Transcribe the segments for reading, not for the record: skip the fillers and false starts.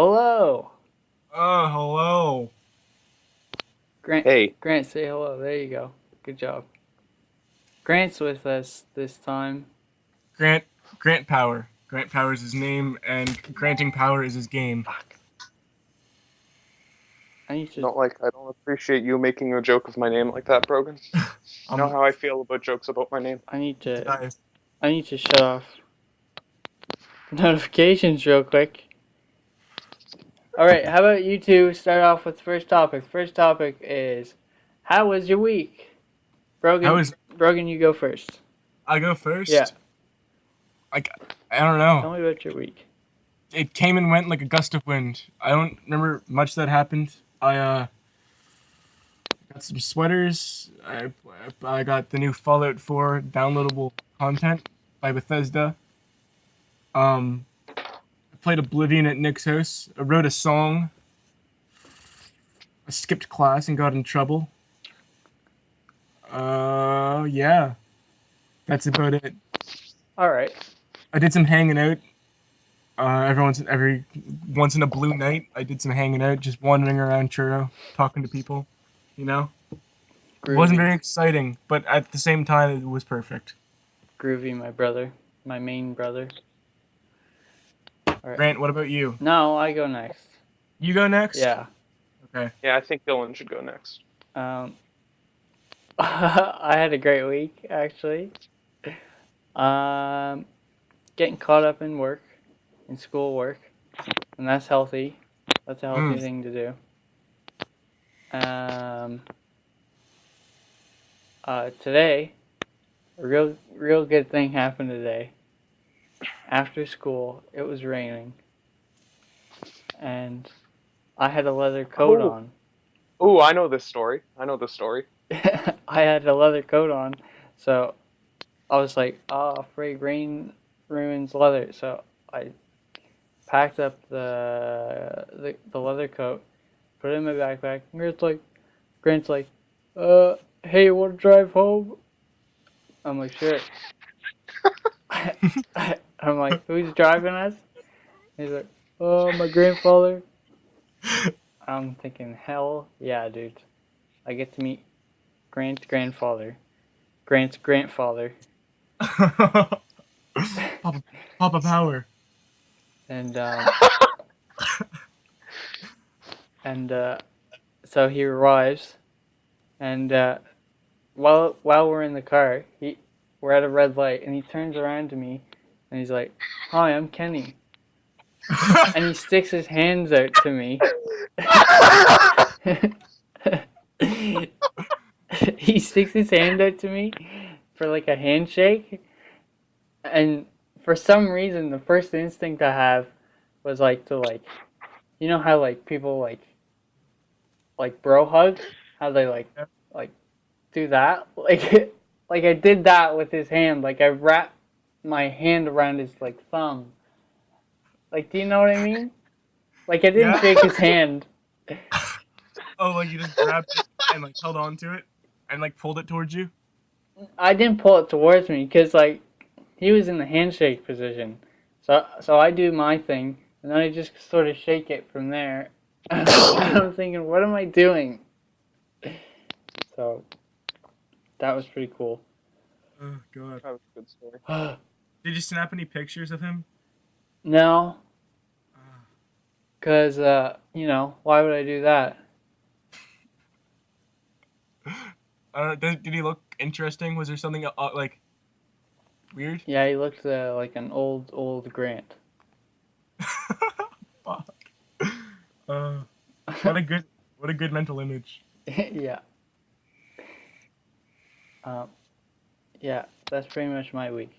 Hello. Oh, hello. Grant Hey, Grant say hello. There you go. Good job. Grant's with us this time. Grant Grant Power. Grant Power is his name, and granting power is his game. Fuck. I need to I don't appreciate you making a joke of my name like that, Brogan. You know Um, how I feel about jokes about my name. I need did to I? I need to shut off notifications real quick. Alright, how about you two start off with the first topic? First topic is how was your week? How Brogan is Brogan, you go first. I go Yeah. first? Like I don't know. Tell me about your week. It came and went like a gust of wind. I don't remember much that happened. I got some sweaters. I got the new Fallout 4 downloadable content by Bethesda. I played Oblivion at Nick's house. I wrote a song. I skipped class and got in trouble. Yeah, that's about it. Alright. I did some hanging out. Every once in a blue night, I did some hanging out, just wandering around Churro, talking to people. You know, it wasn't Groovy. very exciting, but at the same time, it was perfect. Groovy, my brother. My main brother. Alright. Grant, what about you? No, I go next. You go next. Yeah. Okay. Yeah, I think Dylan should go next. Um I had a great week actually. Um, Getting caught up in work, in school work, and that's healthy. That's a healthy Mm. thing to do. Um, Today, a real good thing happened today. After school, it was raining, and I had a leather coat Oh, on. oh, I know this story. I know this story. I had a leather coat on, so I was like, "Oh, afraid rain ruins leather." So I packed up the leather coat, put it in my backpack. And Grant's like, hey, you want to drive home? I'm like, sure. I'm like, who's driving us? He's like, oh, my grandfather. I'm thinking, hell yeah, dude. I get to meet Grant's grandfather. Grant's grandfather. Papa, Papa Power. And, and, so he arrives, and, while we're in the car, we're at a red light, and he turns around to me, and he's like, "Hi, I'm Kenny," and he sticks his hands out to me. He sticks his hand out to me for like a handshake, and for some reason, the first instinct I have was like to like, you know how like people like bro hug, how they like do that, like I did that with his hand, like I wrapped my hand around his like thumb. Like, do you know what I mean? Like, I didn't Yeah. shake his hand. Oh, like you just grabbed it and like held on to it and like pulled it towards you. I didn't pull it towards me because like he was in the handshake position. So I do my thing and then I just sort of shake it from there. And I'm thinking, what am I doing? So that was pretty cool. Oh God. That was a good story. Did you snap any pictures of him? No, Uh, because why would I do that? did he look interesting? Was there something like weird? Yeah, he looked like an old Grant. Fuck. Uh, what a good what a good mental image. Yeah. Um, yeah, that's pretty much my week.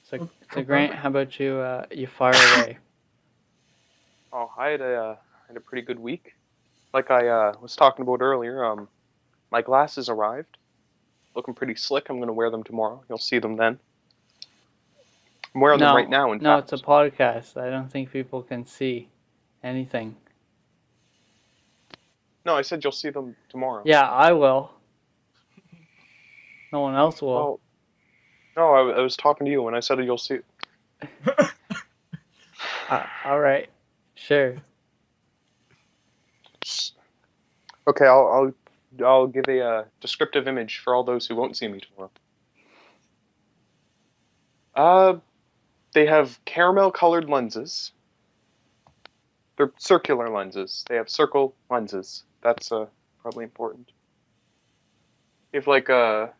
So Grant, Perfect. how about you? You fire away. Oh, I had a pretty good week. Like I was talking about earlier, my glasses arrived. Looking pretty slick. I'm gonna wear them tomorrow. You'll see them then. I'm wearing them right No, now, in no, it's a fact. podcast. I don't think people can see anything. No, I said you'll see them tomorrow. Yeah, I will. No one else will. Well, no, I was talking to you when I said you'll see. All right. Sure. Okay, I'll give a descriptive image for all those who won't see me tomorrow. They have caramel-colored lenses. They're circular lenses. They have circle lenses. That's probably important. They have like a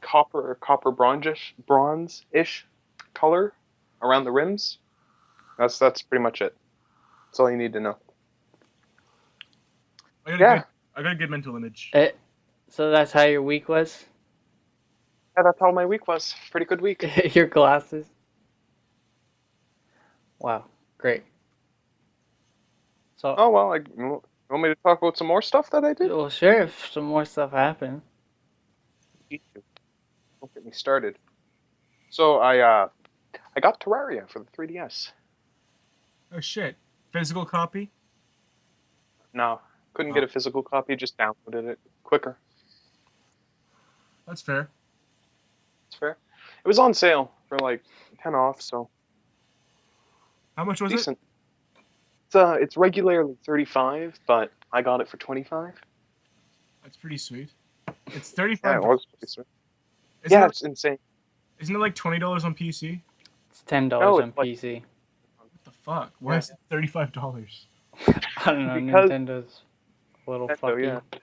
copper bronze-ish color around the rims. That's pretty much it. That's all you need to know. I got a good mental image. So that's how your week was? Yeah, that's how my week was. Pretty good week. Your glasses? Wow, great. So, Oh well, you want me to talk about some more stuff that I did? well, sure, if some more stuff happened. Don't get me started. So I got Terraria for the 3DS. Oh shit. Physical copy? No, couldn't get a physical copy. Just downloaded it quicker. That's fair. It's fair. It was on sale for like 10 off, so How much was it? decent. It's regularly 35, but I got it for 25. That's pretty sweet. It's Yeah, 35. it was pretty sweet. Isn't Yeah, it, it's insane. isn't it like $20 on PC? It's $10 No, on it's like- PC. What the fuck? Why Yeah. is it $35? I don't know, Because- Nintendo's a little Nintendo, fucky. yeah.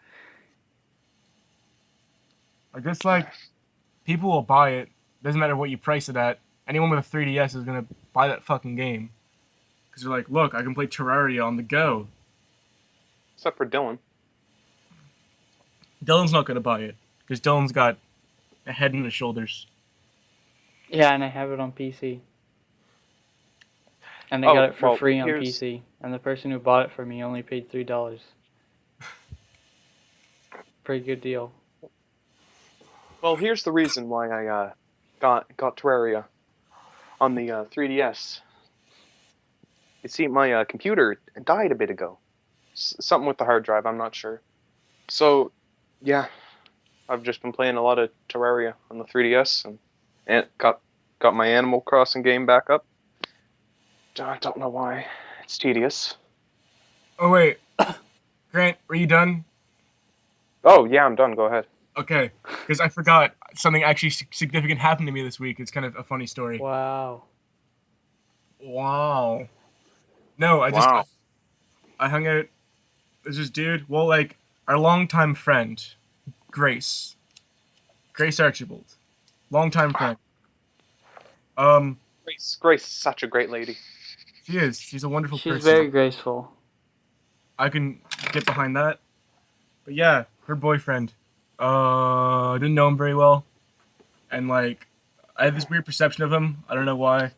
I guess like people will buy it. Doesn't matter what you price it at. Anyone with a 3DS is gonna buy that fucking game because they're like, look, I can play Terraria on the go. Except for Dylan. Dylan's not gonna buy it because Dylan's got a head and his shoulders. Yeah, and I have it on PC. And I Oh, got it for well, free on here's- PC. And the person who bought it for me only paid $3. Pretty good deal. Well, here's the reason why I got Terraria on the 3DS. You see, my computer died a bit ago. Something with the hard drive, I'm not sure. So, yeah, I've just been playing a lot of Terraria on the 3DS and got my Animal Crossing game back up. I don't know why. It's tedious. Oh wait, Grant, are you done? Oh, yeah, I'm done. Go ahead. Okay, because I forgot something actually significant happened to me this week. It's kind of a funny story. Wow. Wow. No, Wow. I hung out. There's this dude. Well, like our longtime friend, Grace Archibald, longtime friend. Grace is such a great lady. She is. She's a wonderful She's person. very graceful. I can get behind that. But yeah, her boyfriend. I didn't know him very well, and like, I had this weird perception of him. I don't know why.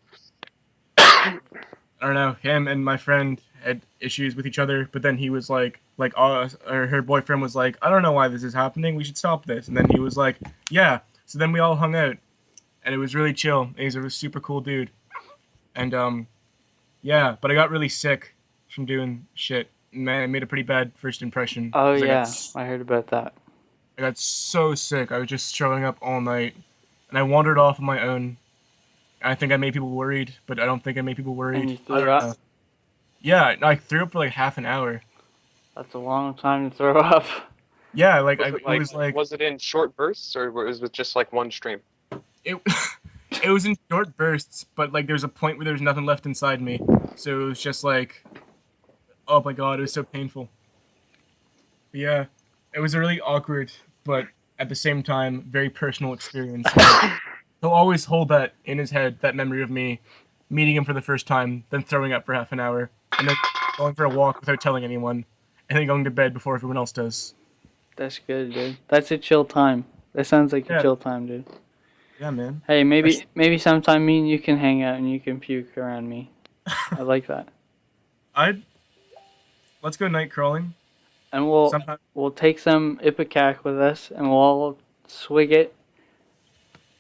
I don't know. Him and my friend had issues with each other, but then he was like, or her boyfriend was like, I don't know why this is happening. We should stop this. And then he was like, yeah. So then we all hung out, and it was really chill. He's a super cool dude, and yeah. But I got really sick from doing shit. Man, it made a pretty bad first impression. Oh 'Cause yeah, I heard about that. I got so sick. I was just showing up all night, and I wandered off on my own. I think I made people worried, but I don't think I made people worried. And you I don't threw up? know. Yeah, I threw up for like half an hour. That's a long time to throw up. Yeah, like Was it in short bursts or was it just like one stream? it. It was in short bursts, but like there was a point where there was nothing left inside me, so it was just like, oh my god, it was so painful. But yeah, it was a really awkward, but at the same time very personal experience. He'll always hold that in his head, that memory of me meeting him for the first time, then throwing up for half an hour, and then going for a walk without telling anyone, and then going to bed before everyone else does. That's good, dude. That's a chill time. That sounds like a Yeah. chill time, dude. Yeah, man. Hey, maybe sometime me and you can hang out and you can puke around me. I like that. Let's go night crawling. And we'll Sometime. we'll take some Ipecac with us and we'll all swig it,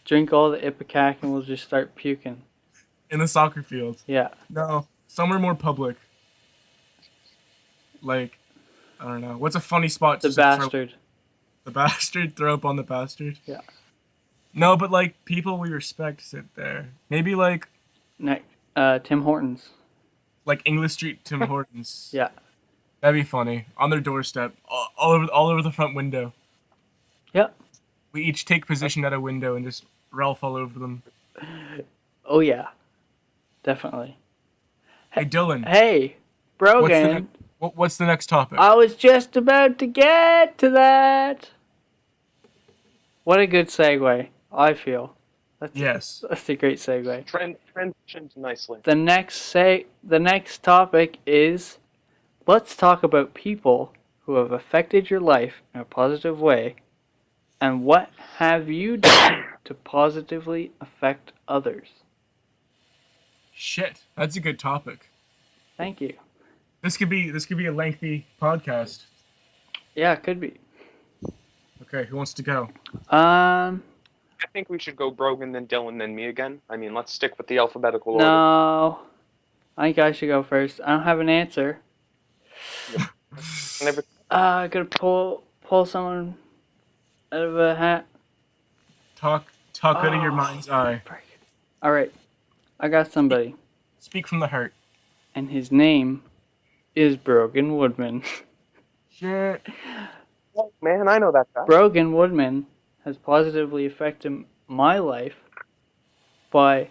drink all the Ipecac, and we'll just start puking. In the soccer field. Yeah. No, somewhere more public. Like, I don't know. What's a funny spot The to just bastard. the bastard? Throw up on the bastard? Yeah. No, but like people we respect sit there. Maybe like Tim Hortons. like English Street Tim Hortons. Yeah. That'd be funny. On their doorstep, all over the front window. Yep. We each take position at a window and just Ralph all over them. Oh yeah. Definitely. Hey Dylan, Hey, Brogan. what's the next topic? I was just about to get to that. What a good segue, I feel. Yes. That's a great segue. Transitioned nicely. The next topic is, let's talk about people who have affected your life in a positive way, and what have you done to positively affect others? Shit, that's a good topic. Thank you. This could be a lengthy podcast. Yeah, it could be. Okay, who wants to go? I think we should go Brogan, then Dylan, then me again. I mean, let's stick with the alphabetical order. No. I think I should go first. I don't have an answer. Never. I gotta pull someone out of a hat. Talk out of your mind's eye. Alright. I got somebody. Speak from the heart. And his name is Brogan Woodman. Shit. Oh, man, I know that guy. Brogan Woodman has positively affected my life by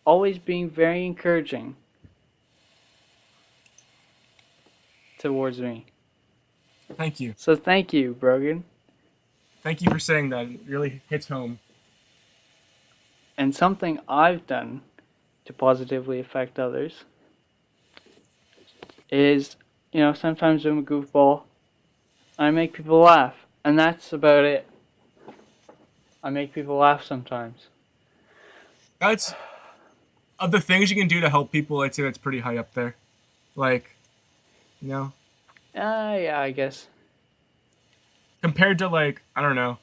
always being very encouraging towards me. Thank you. So thank you, Brogan. Thank you for saying that. It really hits home. And something I've done to positively affect others is, sometimes I'm a goofball. I make people laugh. And that's about it. I make people laugh sometimes. That's of the things you can do to help people. I'd say that's pretty high up there. Like, yeah, I guess. compared to like, I don't know.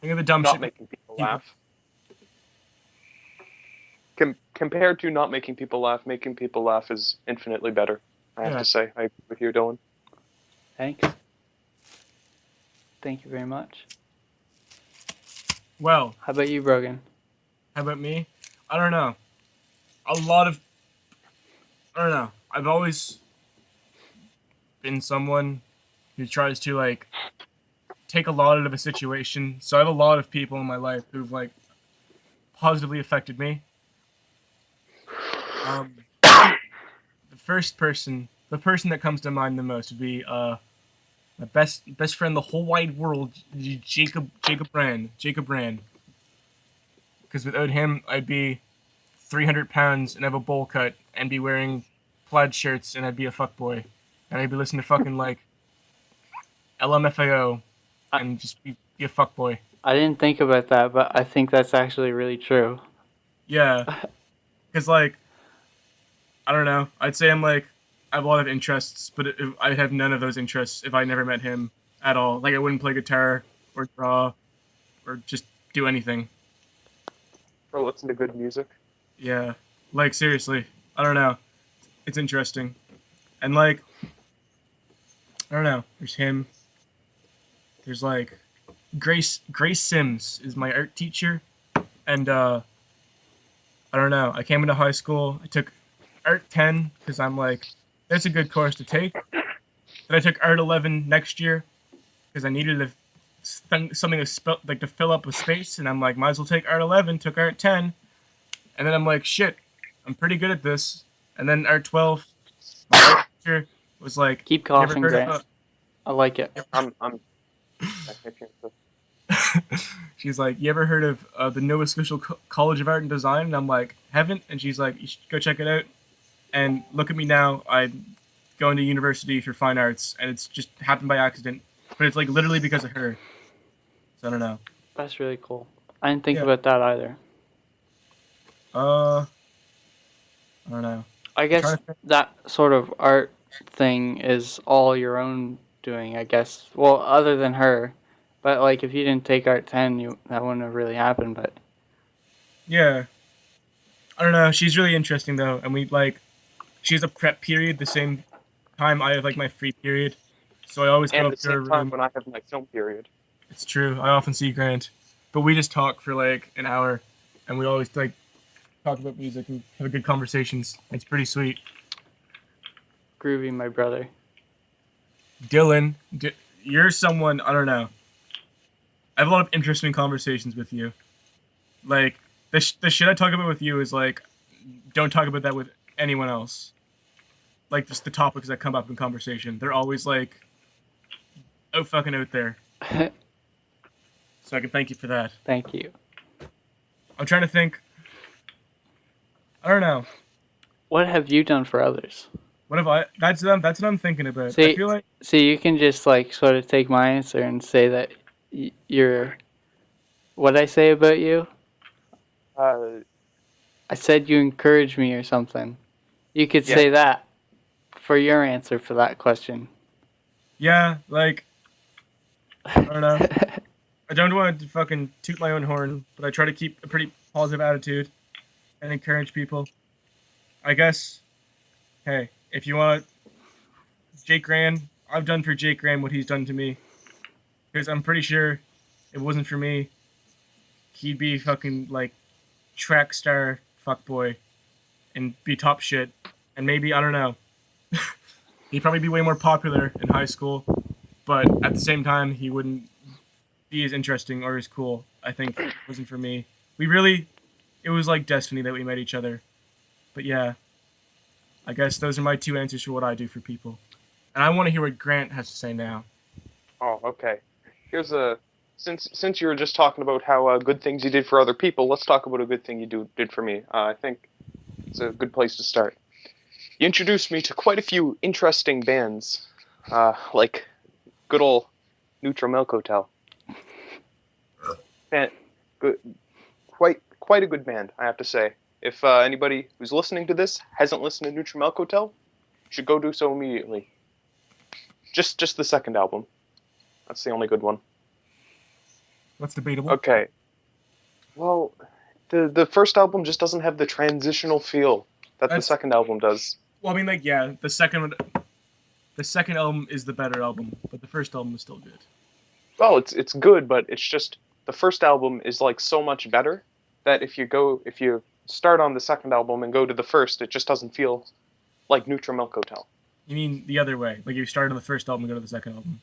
Think of the dumb Not shit. making people laugh. Compared to not making people laugh is infinitely better. I have to say. I agree with you, Dylan. Thanks. Thank you very much. Well, How about you, Brogan? how about me? I don't know. I don't know. I've always been someone who tries to like take a lot out of a situation. So I have a lot of people in my life who've like positively affected me. The person that comes to mind the most would be my best friend in the whole wide world, Jacob Brand. Because without him, I'd be 300 pounds and have a bowl cut and be wearing plaid shirts and I'd be a fuckboy. And I'd be listening to fucking like LMFAO and just be a fuckboy. I didn't think about that, but I think that's actually really true. Yeah. Because like, I don't know. I'd say I have a lot of interests, but I have none of those interests if I never met him at all. Like I wouldn't play guitar or draw or just do anything. Or listen to good music. Yeah. Like seriously. I don't know. It's interesting. And like, I don't know. There's him. There's like Grace Sims is my art teacher. And I don't know. I came into high school. I took Art 10 because I'm like, that's a good course to take. Then I took Art 11 next year because I needed something to fill up with space, and I'm like, might as well take Art 11. Took Art 10, and then I'm like, shit, I'm pretty good at this. And then Art 12, my art teacher was like, Keep "You ever coughing, heard of Grant. I like it. I'm She's like, you ever heard of the Nova Scotia College of Art and Design? And I'm like, haven't. And she's like, you should go check it out. And look at me now. I'm going to university for fine arts, and it's just happened by accident. But it's like literally because of her. So I don't know. That's really cool. I didn't think Yeah. about that either. I don't know. I guess trying to think. that sort of art thing is all your own doing, I guess. Well, other than her. But, like, if you didn't take Art 10, that wouldn't have really happened, but... Yeah. I don't know. She's really interesting, though. And she has a prep period the same time I have, like, my free period. So I always go and up the to her same time room. when I have my film period. It's true. I often see Grant. But we just talk for, like, an hour. And we always, like, talk about music and have good conversations. It's pretty sweet. Groovy, my brother. Dylan, you're someone, I don't know. I have a lot of interesting conversations with you. Like, the shit I talk about with you is like, don't talk about that with anyone else. Like, just the topics that come up in conversation. They're always like, fucking out there. So I can thank you for that. Thank you. I'm trying to think. I don't know. What have you done for others? What have I? That's what I'm thinking about. See, I feel like you can just like sort of take my answer and say that you're. What I say about you? Uh, I said you encourage me or something. You could Yeah. say that for your answer for that question. yeah, like I don't know. I don't want to fucking toot my own horn, but I try to keep a pretty positive attitude and encourage people. I guess. Hey, if you want, Jake Graham, I've done for Jake Graham what he's done to me. Because I'm pretty sure if it wasn't for me, he'd be fucking like track star fuckboy and be top shit. And maybe, I don't know, he'd probably be way more popular in high school, but at the same time, he wouldn't be as interesting or as cool. I think if it wasn't for me. It was like destiny that we met each other. But yeah, I guess those are my two answers for what I do for people. And I want to hear what Grant has to say now. oh, okay. Here's a since you were just talking about how good things you did for other people, let's talk about a good thing you did for me. I think it's a good place to start. You introduced me to quite a few interesting bands, like good old Neutral Milk Hotel. And good, quite a good band, I have to say. If anybody who's listening to this hasn't listened to Neutral Milk Hotel, you should go do so immediately. Just the second album. That's the only good one. What's debatable? Okay. Well, the first album just doesn't have the transitional feel that the That's- second album does. Well, I mean, like, yeah, the second album is the better album, but the first album is still good. Well, it's good, but it's just the first album is like so much better that if you start on the second album and go to the first, it just doesn't feel like Neutral Milk Hotel. You mean the other way? Like, you start on the first album and go to the second album?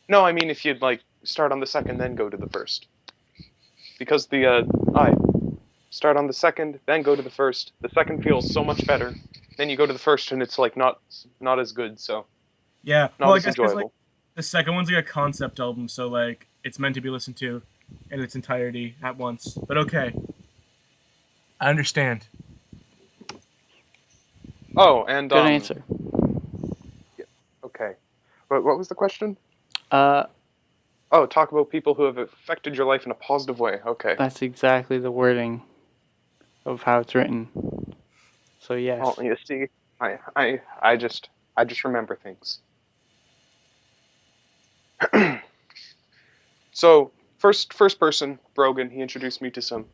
No, I mean if you'd like start on the second then go to the first. Because start on the second, then go to the first. The second feels so much better. Then you go to the first and it's like not as good, so Yeah. not Well, I as guess 'cause, enjoyable. like, the second one's like a concept album, so like it's meant to be listened to in its entirety at once. But okay, I understand. Oh, and Good answer. Okay. What was the question? Uh, Oh, talk about people who have affected your life in a positive way. Okay. that's exactly the wording of how it's written. So yes. Well, you see, I just remember things. So first person, Brogan, he introduced me to some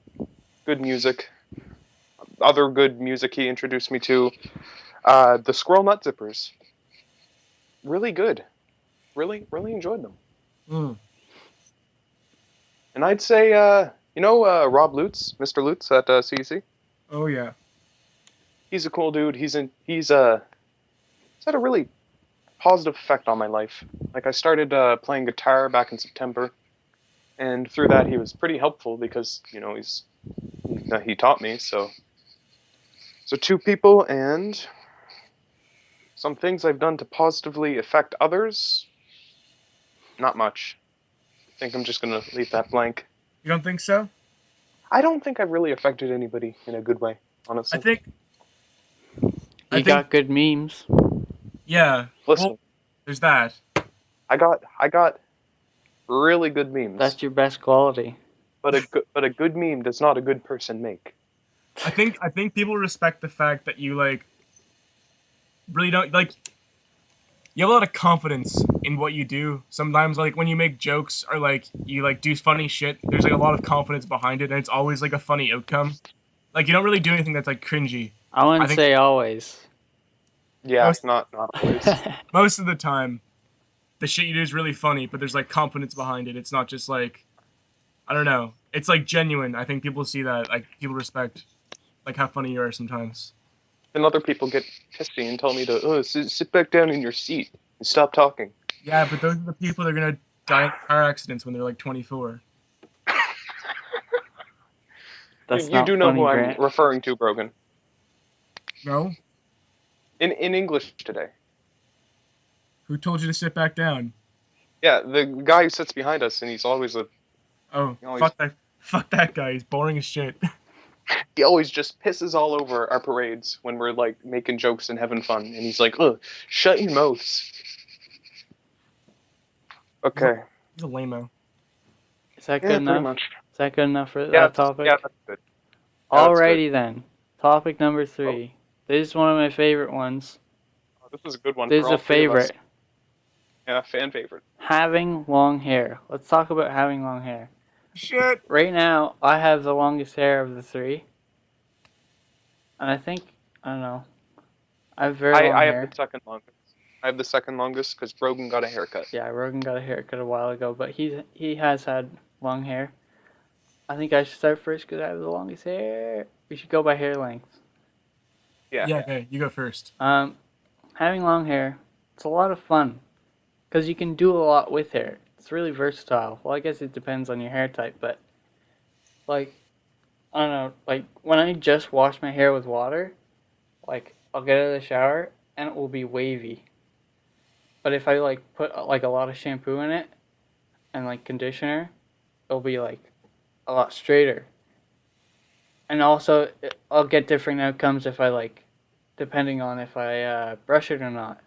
good music. Other good music he introduced me to, the Squirrel Nut Zippers. Really good. Really enjoyed them. Mm. And I'd say, Rob Lutz, Mr. Lutz at CEC. Oh yeah. He's a cool dude. He's had a really positive effect on my life. Like I started playing guitar back in September, and through that he was pretty helpful because he taught me. So two people and some things I've done to positively affect others. Not much. I think I'm just gonna leave that blank. You don't think so? I don't think I've really affected anybody in a good way, honestly. I think. You got good memes. Yeah. Listen, Well, there's that. I got really good memes. That's your best quality. But a good meme does not a good person make. I think people respect the fact that you like really don't like. You have a lot of confidence in what you do. Sometimes, like when you make jokes or like you like do funny shit, there's like a lot of confidence behind it, and it's always like a funny outcome. Like you don't really do anything that's like cringy. I wouldn't think- say always. Yeah, Most- not always. Most of the time, the shit you do is really funny, but there's like confidence behind it. It's not just like, I don't know. It's like genuine. I think people see that. Like people respect, like how funny you are sometimes. Then other people get pissy and tell me to sit back down in your seat and stop talking. Yeah, but those are the people that are gonna die in car accidents when they're like 24. That's You not do know funny, who I'm Grant. referring to, Brogan. No? In English today. Who told you to sit back down? Yeah, the guy who sits behind us, and he's always Oh, You always- fuck that guy. He's boring as shit. he always just pisses all over our parades when we're like making jokes and having fun, and he's like, "Ugh, shut your mouths." Okay. He's a lame-o. Is that Yeah, good pretty enough? much. Is that good enough for Yeah, that topic? yeah, that's good. that's Alrighty then. Topic number 3. This is one of my favorite ones. Oh, this is a good one. This for is all a three of us. favorite. Yeah, fan favorite. Having long hair. Let's talk about having long hair. Shit. Right now, I have the longest hair of the 3. And I don't know. I have very long I hair. have the second longest. I have the second longest because Brogan got a haircut. Yeah, Rogan got a haircut a while ago, but he has had long hair. I think I should start first because I have the longest hair. We should go by hair length. Yeah. Yeah, okay, you go first. Having long hair, it's a lot of fun because you can do a lot with hair. It's really versatile. Well, I guess it depends on your hair type, but like, I don't know, like when I just wash my hair with water, like I'll get out of the shower and it will be wavy. But if I like put like a lot of shampoo in it and like conditioner, it'll be like a lot straighter. And also, I'll get different outcomes if I like, depending on if I brush it or not.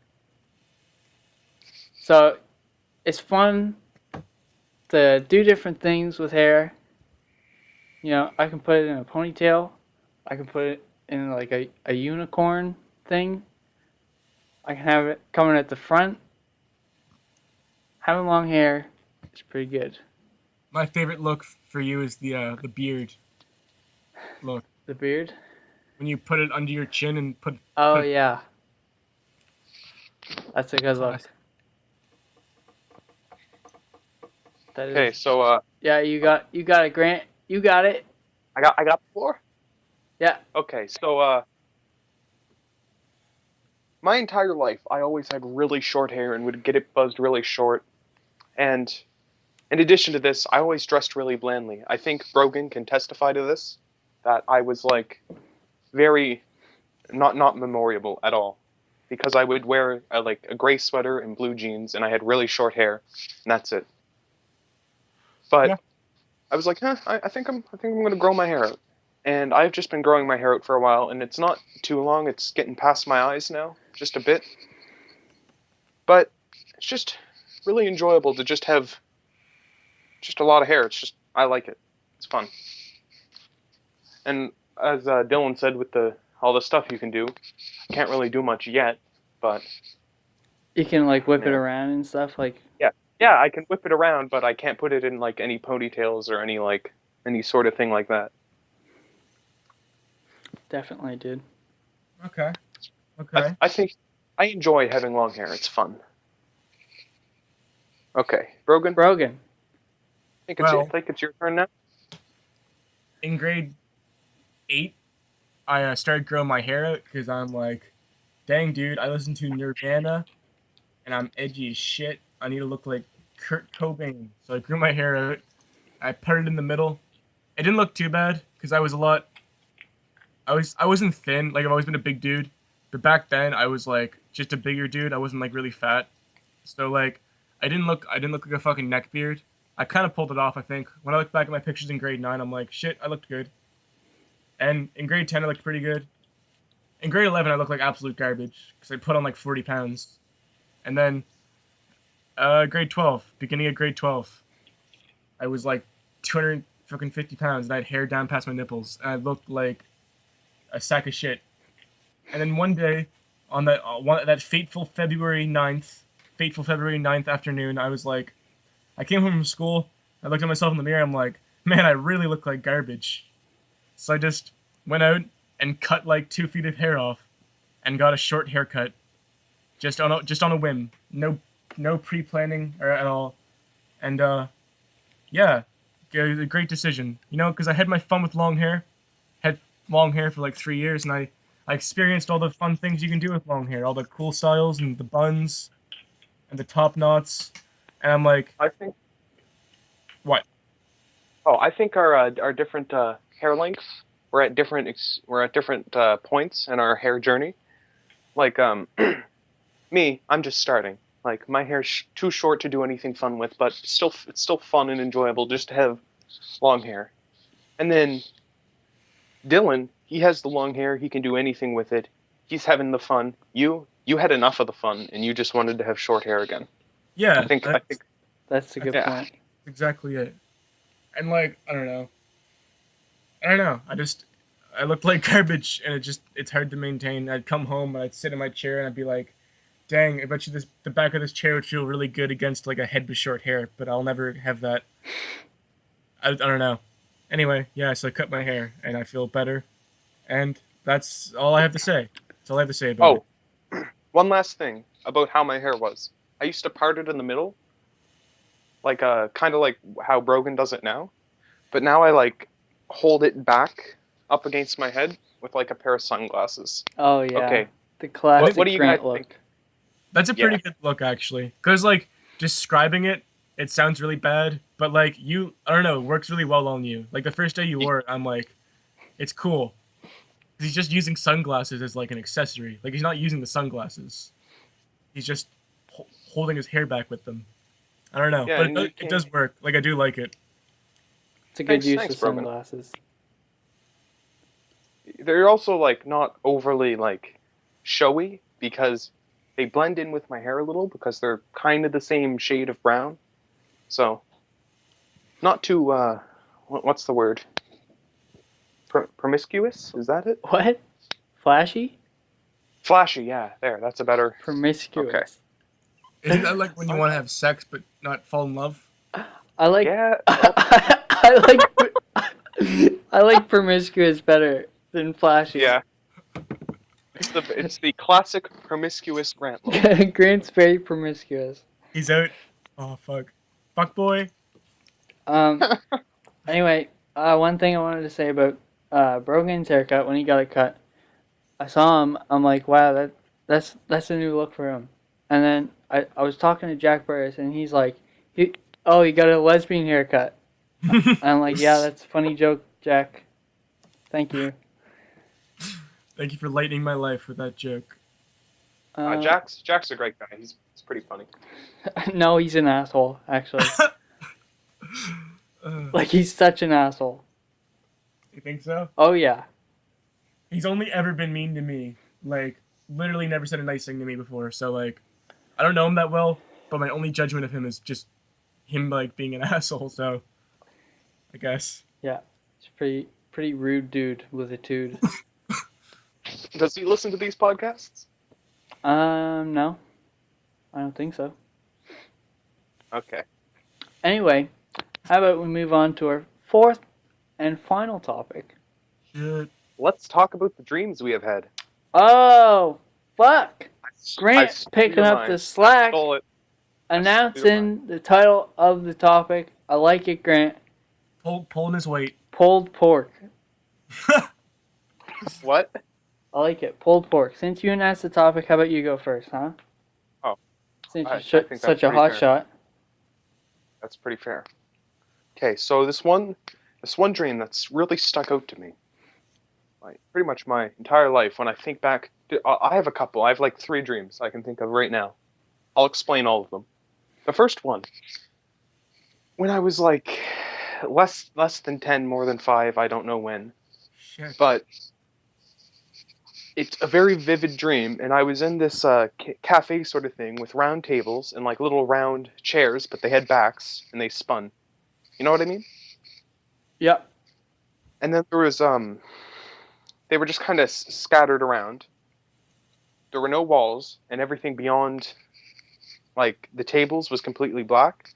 So, it's fun to do different things with hair. You know, I can put it in a ponytail. I can put it in like a unicorn thing. I can have it coming at the front. Having long hair is pretty good. My favorite look for you is the beard look. The beard. When you put it under your chin and put... Oh Put- yeah. That's a good look. That Okay, is. so Yeah, you got it, Grant. You got it. I got the floor. Yeah. Okay, so my entire life I always had really short hair and would get it buzzed really short. And in addition to this, I always dressed really blandly. I think Brogan can testify to this, that I was like very not memorable at all, because I would wear like a gray sweater and blue jeans, and I had really short hair, and that's it. But Yeah. I was like, I think I'm gonna grow my hair out, and I've just been growing my hair out for a while, and it's not too long. It's getting past my eyes now, just a bit. But it's just really enjoyable to just have just a lot of hair. It's just, I like it. It's fun. And as Dylan said, with all the stuff you can do, I can't really do much yet, but You can like whip it Yeah. around and stuff. Like yeah, I can whip it around, but I can't put it in like any ponytails or any sort of thing like that. definitely, dude. Okay. Okay. I think I enjoy having long hair. It's fun. Okay, Brogan, Brogan. I think it's your turn now. In grade 8, I started growing my hair out because I'm like, dang, dude, I listen to Nirvana, and I'm edgy as shit. I need to look like Kurt Cobain. So I grew my hair out. I put it in the middle. It didn't look too bad because I wasn't thin. Like, I've always been a big dude. But back then, I was like just a bigger dude. I wasn't like really fat. So like, I didn't look like a fucking neck beard. I kind of pulled it off, I think. When I look back at my pictures in grade 9, I'm like, shit, I looked good. And in grade 10, I looked pretty good. In grade 11, I looked like absolute garbage because I put on like 40 pounds. And then grade 12, beginning of grade 12, I was like 250 pounds and I had hair down past my nipples. And I looked like a sack of shit. And then one day, on that fateful February 9th afternoon, I was like, I came home from school, I looked at myself in the mirror, I'm like, man, I really look like garbage. So I just went out and cut like 2 feet of hair off and got a short haircut. Just on a whim. No pre-planning or at all. And yeah, it was a great decision. You know, because I had my fun with long hair. Had long hair for like 3 years, and I experienced all the fun things you can do with long hair, all the cool styles and the buns and the top knots, and I'm like, I think. what? Oh, I think our different hair lengths. We're at different points in our hair journey. Like me, I'm just starting. Like my hair's too short to do anything fun with, but it's still fun and enjoyable just to have long hair. And then Dylan, he has the long hair. He can do anything with it. He's having the fun. You had enough of the fun, and you just wanted to have short hair again. Yeah, I think. That's a good Yeah. point. exactly it. And like, I don't know. I looked like garbage, and it's hard to maintain. I'd come home and I'd sit in my chair and I'd be like, dang, I bet you the back of this chair would feel really good against like a head with short hair, but I'll never have that. I don't know. Anyway, yeah, so I cut my hair and I feel better, and that's all I have to say. That's all I have to say about Oh, it. one last thing about how my hair was. I used to part it in the middle, like kind of like how Brogan does it now. But now I like hold it back up against my head with like a pair of sunglasses. Oh yeah. Okay. The classic What do you Grant guys look. think? That's a pretty Yeah. good look, actually. Because, like, describing it, it sounds really bad, but, like, I don't know, it works really well on you. Like, the first day you wore it, I'm like, it's cool. 'Cause he's just using sunglasses as, like, an accessory. Like, he's not using the sunglasses. He's just holding his hair back with them. I don't know. Yeah, But and you it does work. Like, I do like it. It's a good use Thanks, of Brogan. sunglasses. They're also like not overly like showy because they blend in with my hair a little because they're kind of the same shade of brown. So not too what's the word? Promiscuous? Is that it? What? Flashy? Flashy, yeah. There, that's a better. Promiscuous. Okay. Isn't that like when you want to have sex but not fall in love? I like Yeah. I like I like promiscuous better than flashy. Yeah. It's the classic promiscuous Grant look. Grant's very promiscuous. He's out. Oh, fuck. Fuck boy. Anyway, one thing I wanted to say about Brogan's haircut when he got it cut. I saw him. I'm like, wow, that's a new look for him. And then I was talking to Jack Burris, and he's like, he got a lesbian haircut. And I'm like, yeah, that's a funny joke, Jack. Thank you. Thank you for lightening my life with that joke. Jack's a great guy. He's pretty funny. No, he's an asshole, actually. Uh, Like, he's such an asshole. you think so? Oh, yeah. He's only ever been mean to me. Like, literally never said a nice thing to me before. So, like, I don't know him that well, but my only judgment of him is just him, like, being an asshole. So, I guess. Yeah. He's a pretty rude dude with a dude. Does he listen to these podcasts? No. I don't think so. Okay. Anyway, how about we move on to our fourth and final topic? Shit. Let's talk about the dreams we have had. Oh, fuck! I Grant stole picking your up mind. the slack, Stole it. announcing the title of the topic. I like it, Grant. Pulling his weight. Pulled pork. What? I like it. Pulled pork. Since you announced the topic, how about you go first, huh? Oh. Since I you're think that's such a pretty hot fair. shot. That's pretty fair. Okay, so this one dream that's really stuck out to me. Like pretty much my entire life. When I think back, I have a couple. I have like 3 dreams I can think of right now. I'll explain all of them. The first one, when I was like less than 10, more than 5, I don't know when, Shit. but it's a very vivid dream, and I was in this cafe sort of thing with round tables and like little round chairs, but they had backs and they spun. You know what I mean? Yep. And then there was they were just kind of scattered around. There were no walls, and everything beyond like the tables was completely black.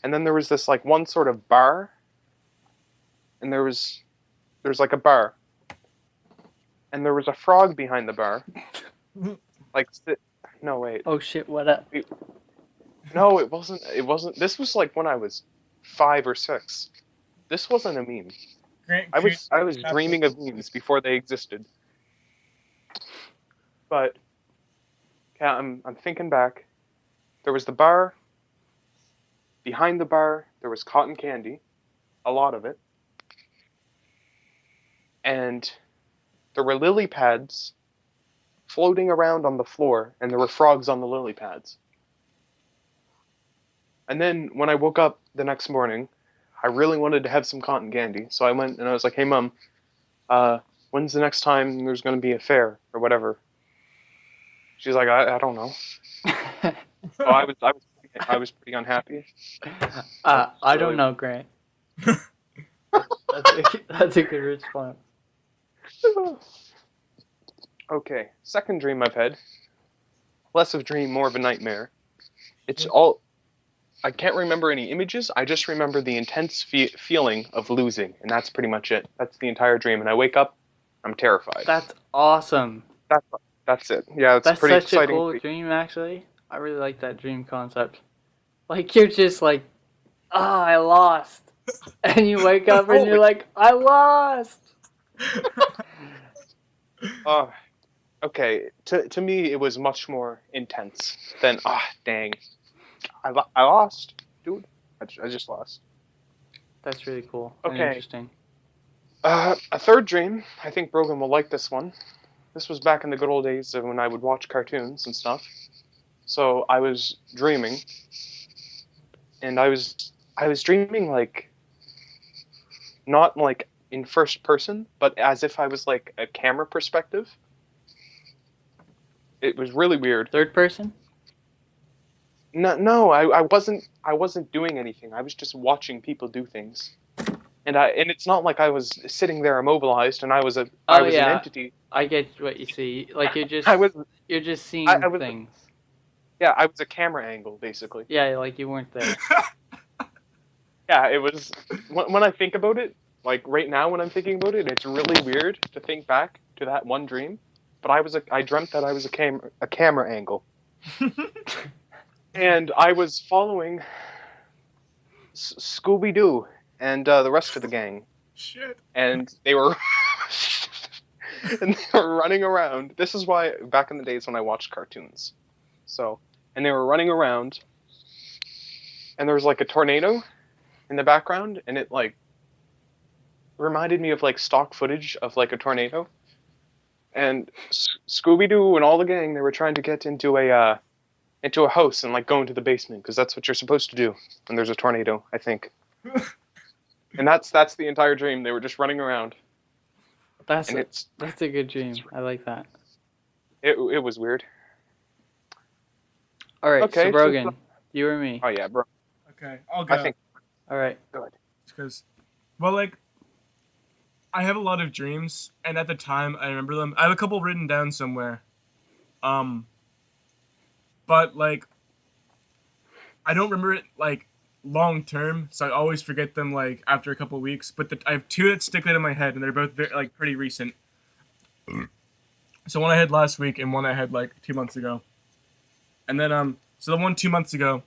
And then there was this like one sort of bar, and there's like a bar, and there was a frog behind the bar. Like no wait. Oh shit! What up? No, it wasn't. It wasn't. This was like when I was 5 or 6. This wasn't a meme. Grant, I was dreaming of memes before they existed. But yeah, I'm thinking back. There was the bar. Behind the bar, there was cotton candy, a lot of it, and there were lily pads floating around on the floor, and there were frogs on the lily pads. And then when I woke up the next morning, I really wanted to have some cotton candy, so I went and I was like, "Hey, Mom, when's the next time there's going to be a fair or whatever?" She's like, I don't know. So I was pretty unhappy. I don't know, Grant. That's a good response. Okay, second dream I've had. Less of a dream, more of a nightmare. It's all. I can't remember any images. I just remember the intense feeling of losing, and that's pretty much it. That's the entire dream. And I wake up, I'm terrified. That's awesome. That's it. Yeah, it's That's pretty such exciting. a cool dream, actually. I really like that dream concept. Like, you're just like, I lost. And you wake up and you're like, I lost. Okay. To me, it was much more intense than dang, I lost, dude. I just lost. That's really cool and Okay. interesting. A third dream. I think Brogan will like this one. This was back in the good old days of when I would watch cartoons and stuff. So I was dreaming, and I was dreaming like not like in first person, but as if I was like a camera perspective. It was really weird. Third person? No, I wasn't doing anything. I was just watching people do things. And it's not like I was sitting there immobilized and I was an entity. I get what you see. Like you're just seeing I was- things. Yeah, I was a camera angle basically. Yeah, like you weren't there. Yeah, it was when I think about it, like right now when I'm thinking about it, it's really weird to think back to that one dream. But I dreamt that I was a camera angle. And I was following Scooby Doo and the rest of the gang. Shit. And they were running around. This is why back in the days when I watched cartoons. So, and they were running around, and there was like a tornado in the background, and it like reminded me of like stock footage of like a tornado. And Scooby Doo and all the gang, they were trying to get into a house and like go into the basement because that's what you're supposed to do when there's a tornado, I think. And that's the entire dream. They were just running around. That's And a good dream. I like that. it was weird. All right, Okay, so so- Brogan, you or me? Oh yeah, bro. Okay, I'll go. I think All right. good. Because, well, like, I have a lot of dreams, and at the time, I remember them. I have a couple written down somewhere. But, like, I don't remember it, like, long term, so I always forget them, like, after a couple weeks. But I have two that stick out in my head, and they're both, like, pretty recent. So one I had last week, and one I had, like, 2 months ago. And then, so the one 2 months ago,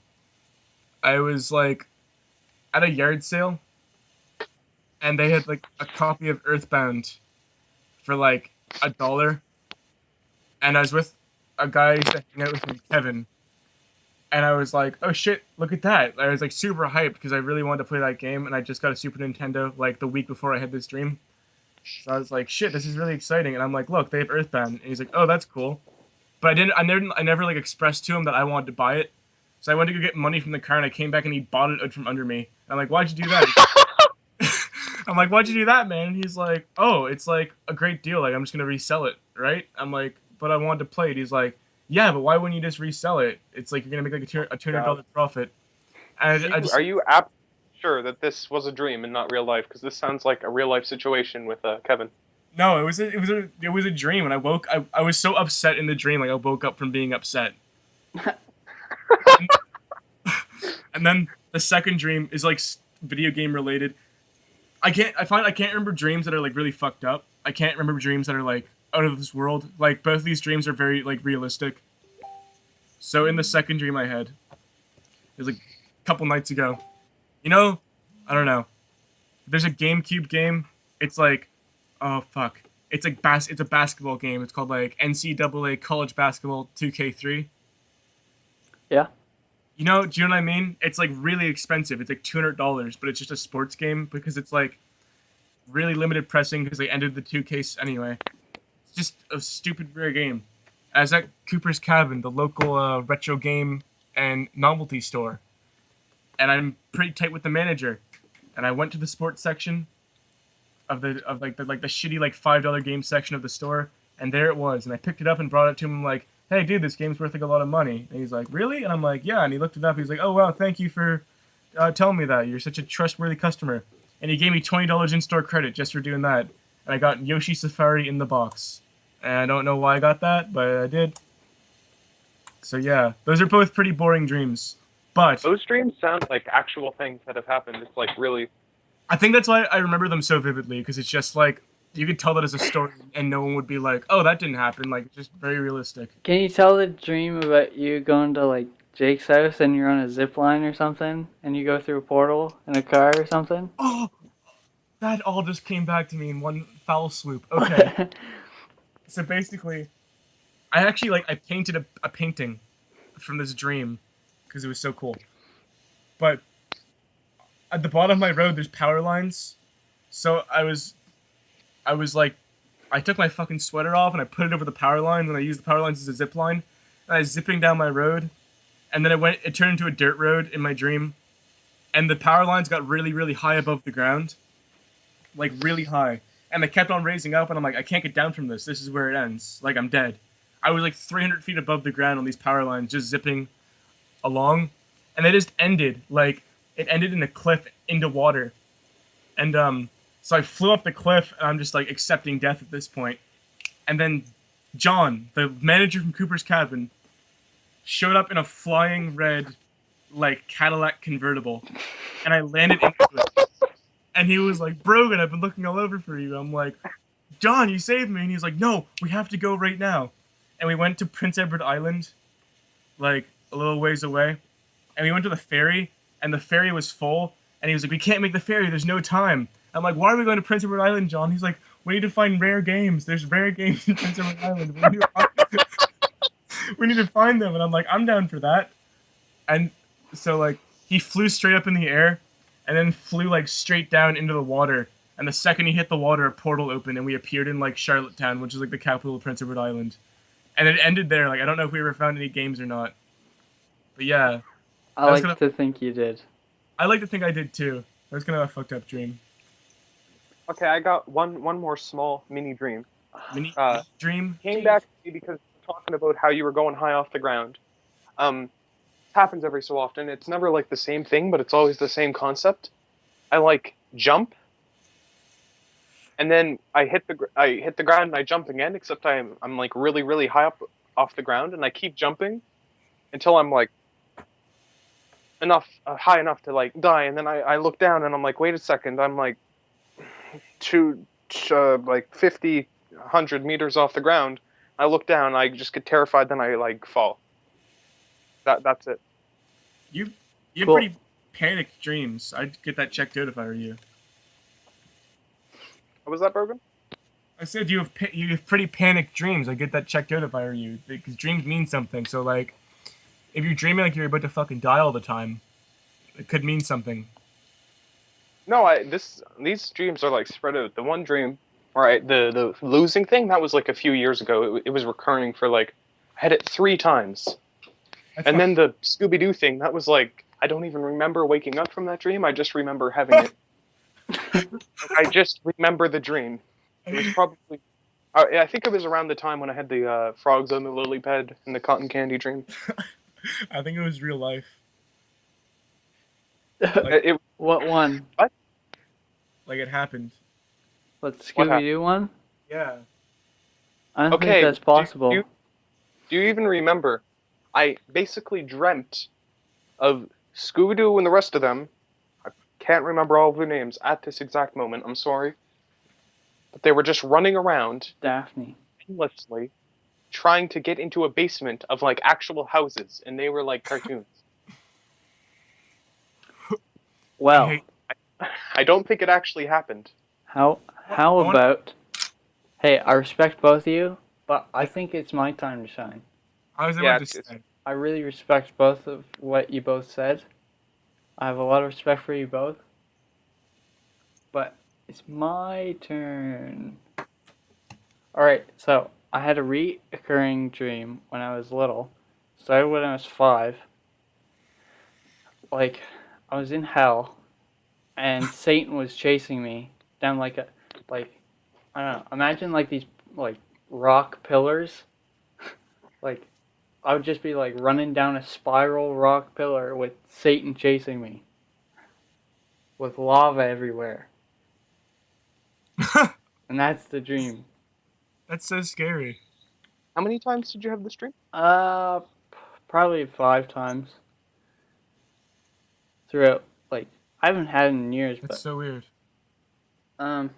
I was, like, at a yard sale, and they had like a copy of Earthbound for like $1, and I was with a guy hanging out with him, Kevin, and I was like, "Oh shit, look at that!" I was like super hyped because I really wanted to play that game, and I just got a Super Nintendo like the week before I had this dream, so I was like, "Shit, this is really exciting!" And I'm like, "Look, they have Earthbound," and he's like, "Oh, that's cool," but I never like expressed to him that I wanted to buy it. So I went to go get money from the car, and I came back, and he bought it out from under me. And I'm like, "Why'd you do that?" I'm like, "Why'd you do that, man?" And he's like, "Oh, it's like a great deal. Like, I'm just gonna resell it, right?" I'm like, "But I wanted to play it." He's like, "Yeah, but why wouldn't you just resell it? It's like you're gonna make like a $200 profit." And I just, Are you sure that this was a dream and not real life? Because this sounds like a real life situation with Kevin. no, it was a dream. And I was so upset in the dream, like I woke up from being upset. And then the second dream is like video game related. I can't remember dreams that are like really fucked up. I can't remember dreams that are like out of this world. Like both of these dreams are very like realistic. So in the second dream I had, it was like a couple nights ago. You know, I don't know. There's a GameCube game. It's like, oh fuck. It's like it's a basketball game. It's called like NCAA College Basketball 2K3. Yeah. You know, do you know what I mean? It's like really expensive. It's like $200, but it's just a sports game because it's like really limited pressing because they ended the 2K anyway. It's just a stupid rare game. I was at Cooper's Cabin, the local retro game and novelty store, and I'm pretty tight with the manager. And I went to the sports section of the shitty like $5 game section of the store, and there it was. And I picked it up and brought it to him. I'm like, hey dude, this game's worth like a lot of money. And he's like, really? And I'm like, yeah. And he looked it up. He's like, oh wow, thank you for telling me that. You're such a trustworthy customer. And he gave me $20 in-store credit just for doing that. And I got Yoshi Safari in the box. And I don't know why I got that, but I did. So yeah, those are both pretty boring dreams. But Those dreams sound like actual things that have happened. It's like really. I think that's why I remember them so vividly, because it's just like, you could tell that as a story and no one would be like, oh, that didn't happen. Like, it's just very realistic. Can you tell the dream about you going to like Jake's house and you're on a zip line or something and you go through a portal in a car or something? Oh, that all just came back to me in one foul swoop. Okay. So basically, I actually I painted a painting from this dream because it was so cool. But at the bottom of my road, there's power lines. So I took my fucking sweater off and I put it over the power lines and I used the power lines as a zip line. And I was zipping down my road, and then it turned into a dirt road in my dream, and the power lines got really, really high above the ground, like really high. And they kept on raising up, and I'm like, I can't get down from this. This is where it ends. Like, I'm dead. I was like 300 feet above the ground on these power lines, just zipping along. And they just ended. Like, it ended in a cliff into water. And so I flew off the cliff, and I'm just like accepting death at this point. And then John, the manager from Cooper's Cabin, showed up in a flying red, like, Cadillac convertible. And I landed into it. And he was like, Brogan, I've been looking all over for you. I'm like, John, you saved me. And he's like, no, we have to go right now. And we went to Prince Edward Island, like, a little ways away. And we went to the ferry, and the ferry was full. And he was like, we can't make the ferry, there's no time. I'm like, why are we going to Prince Edward Island, John? He's like, we need to find rare games. There's rare games in Prince Edward Island. We need to find them. And I'm like, I'm down for that. And so, like, he flew straight up in the air, and then flew like straight down into the water. And the second he hit the water, a portal opened, and we appeared in like Charlottetown, which is like the capital of Prince Edward Island. And it ended there. Like, I don't know if we ever found any games or not. But yeah, I like to think you did. I like to think I did too. That was kind of a fucked up dream. Okay, I got one more small mini dream. Mini dream? Came back to me because talking about how you were going high off the ground. Happens every so often. It's never like the same thing, but it's always the same concept. I like jump, and then I hit the ground and I jump again. Except I'm like really, really high up off the ground, and I keep jumping until I'm like high enough to like die. And then I look down and I'm like, wait a second, I'm like like 50, 100 meters off the ground. I look down, I just get terrified, then I like fall. That's it. You have Cool. pretty panicked dreams. I'd get that checked out if I were you. What was that, Brogan? I said you have pretty panicked dreams. I'd get that checked out if I were you, because dreams mean something. So like, if you're dreaming like you're about to fucking die all the time, it could mean something. No, these dreams are like spread out. The one dream, all right, the losing thing, that was like a few years ago. It was recurring for like, I had it 3 times. And then the Scooby-Doo thing, that was like, I don't even remember waking up from that dream. I just remember having it. I just remember the dream. It was probably, I think it was around the time when I had the frogs on the lily pad and the cotton candy dream. I think it was real life. What one? Like it happened. What, Scooby-Doo one? Yeah. I don't think that's possible. Do you even remember? I basically dreamt of Scooby-Doo and the rest of them. I can't remember all of their names at this exact moment. I'm sorry. But they were just running around Daphne. endlessly trying to get into a basement of like actual houses, and they were like cartoons. Well, I don't think it actually happened. how about Hey, I respect both of you, but I think it's my time to shine. I was Yeah, about to say. I really respect both of what you both said. I have a lot of respect for you both. But it's my turn. Alright, so I had a reoccurring dream when I was little. Started when I was 5. Like, I was in hell, and Satan was chasing me down like, I don't know, imagine like these, like, rock pillars. Like, I would just be like running down a spiral rock pillar with Satan chasing me. With lava everywhere. And that's the dream. That's so scary. How many times did you have this dream? Uh, Probably 5 times throughout. Like, I haven't had it in years, That's but so weird. um,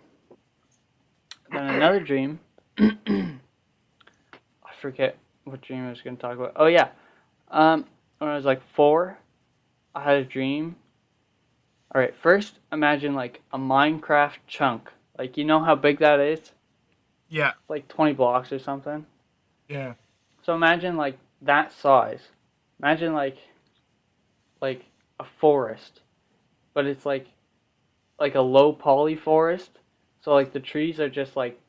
then another dream. I forget what dream I was gonna talk about. Oh yeah, when I was like 4, I had a dream. All right, first imagine like a Minecraft chunk. Like, you know how big that is? It's Yeah, like 20 blocks or something. yeah. So imagine like that size. Imagine like a forest, but it's like a low poly forest. So like the trees are just like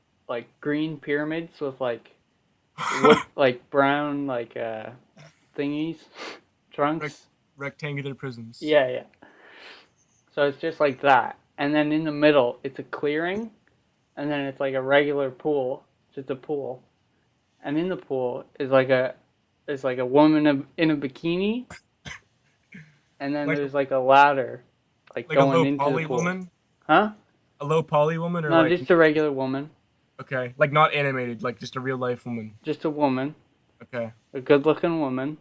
green pyramids with like wood like brown like thingies, Rec- trunks. rectangular prisms. Yeah, yeah. So it's just like that. And then in the middle it's a clearing, and then it's like a regular pool, just a pool. And in the pool is like a woman in a bikini, and then Like there's like a ladder like like a going low into the poly pool. woman? Huh? A low poly woman or No, like just a regular woman. okay, like not animated, like just a real life woman. Just a woman. Okay. A good looking woman.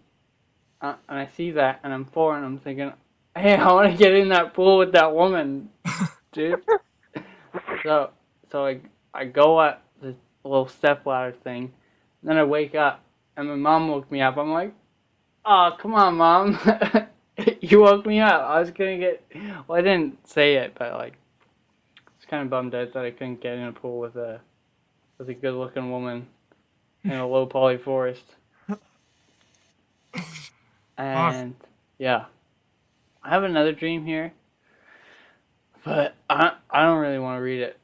And I see that, and I'm 4, and I'm thinking, hey, I want to get in that pool with that woman, dude. So, so I go up the little step ladder thing, and then I wake up, and my mom woke me up. I'm like, oh, come on, mom. You woke me up. I was gonna get. Well, I didn't say it, but like, I was kind of bummed out that I couldn't get in a pool with a good looking woman in a low poly forest. Awesome. And yeah, I have another dream here, but I don't really want to read it.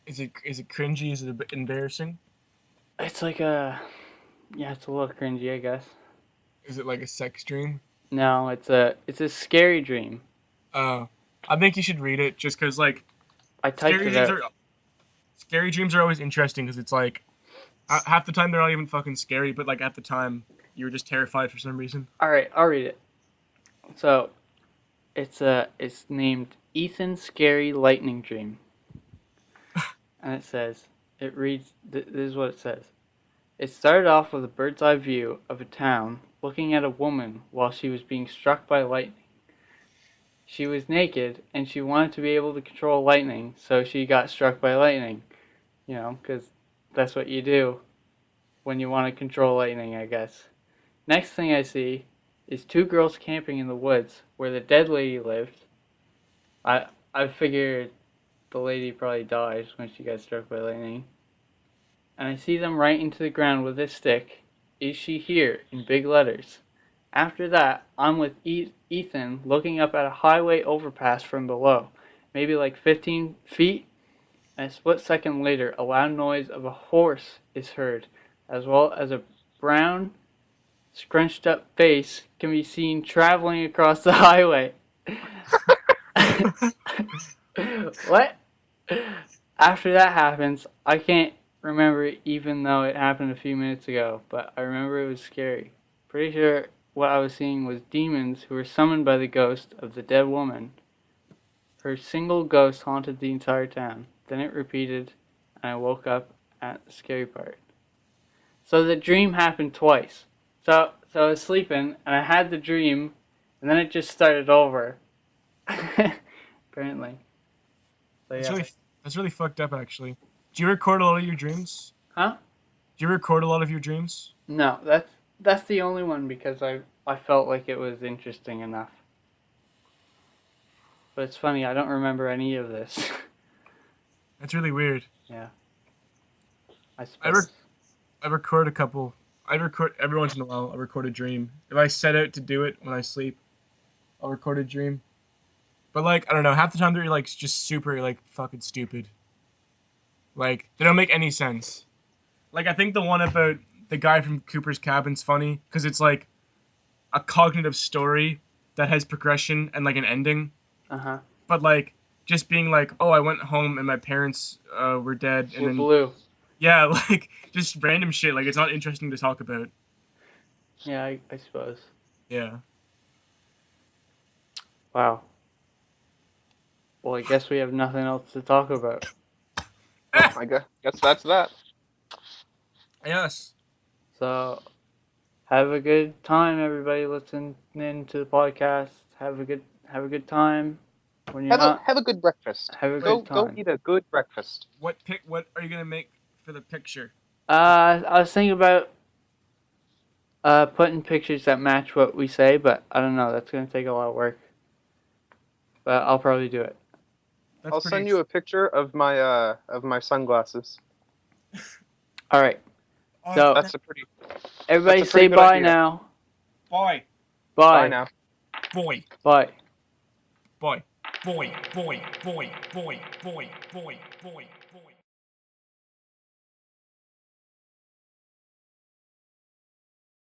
Is it cringy? Is it a bit embarrassing? It's like yeah, it's a little cringy, I guess. Is it like a sex dream? No, it's a scary dream. Uh, I think you should read it just because like I typed scary it dreams out. are scary dreams are always interesting because it's like half the time they're not even fucking scary, but like at the time you were just terrified for some reason. All right, I'll read it. So it's named Ethan's Scary Lightning Dream, and it says it reads. This is what it says. It started off with a bird's eye view of a town looking at a woman while she was being struck by lightning. She was naked and she wanted to be able to control lightning, so she got struck by lightning. You know, because that's what you do when you want to control lightning, I guess. Next thing I see is 2 girls camping in the woods where the dead lady lived. I figured the lady probably died when she got struck by lightning. And I see them right into the ground with this stick. Is she here in big letters? After that, I'm with Ethan looking up at a highway overpass from below, maybe like 15 feet. And a split second later, a loud noise of a horse is heard, as well as a brown, scrunched up face can be seen traveling across the highway. What? After that happens, I can't remember it even though it happened a few minutes ago, but I remember it was scary. Pretty sure what I was seeing was demons who were summoned by the ghost of the dead woman. Her single ghost haunted the entire town. Then it repeated, and I woke up at the scary part. So the dream happened twice. So I was sleeping, and I had the dream, and then it just started over. Apparently. So That's yeah. really that's really fucked up actually. Do you record a lot of your dreams? Huh? Do you record a lot of your dreams? No, that's the only one because I felt like it was interesting enough. But it's funny, I don't remember any of this. That's really weird. Yeah. I suppose. I record a couple. I record every once in a while. I record a dream. If I set out to do it when I sleep, I'll record a dream. But like I don't know, half the time they're like just super like fucking stupid. Like they don't make any sense. Like I think the one about the guy from Cooper's Cabin's funny because it's like a cognitive story that has progression and like an ending. Uh-huh. But like just being like, oh, I went home and my parents were dead, and We're then blue. yeah, like just random shit. Like it's not interesting to talk about. Yeah, I suppose. Yeah. Wow. Well, I guess we have nothing else to talk about. Oh, I guess that's that. Yes. So, have a good time, everybody listening to the podcast. Have a good time. When you're not, Have a good breakfast. have a Go good time. eat a good breakfast. What are you gonna make for the picture? I was thinking about putting pictures that match what we say, but I don't know. That's gonna take a lot of work. But I'll probably do it. That's I'll send you a picture of my sunglasses. All right. So That's a pretty. everybody that's a pretty say good bye idea. now. Boy. Bye. Bye now. Boy. Bye. Boy. Boy. Boy. Boy. Boy. Boy. Boy. Boy. Boy.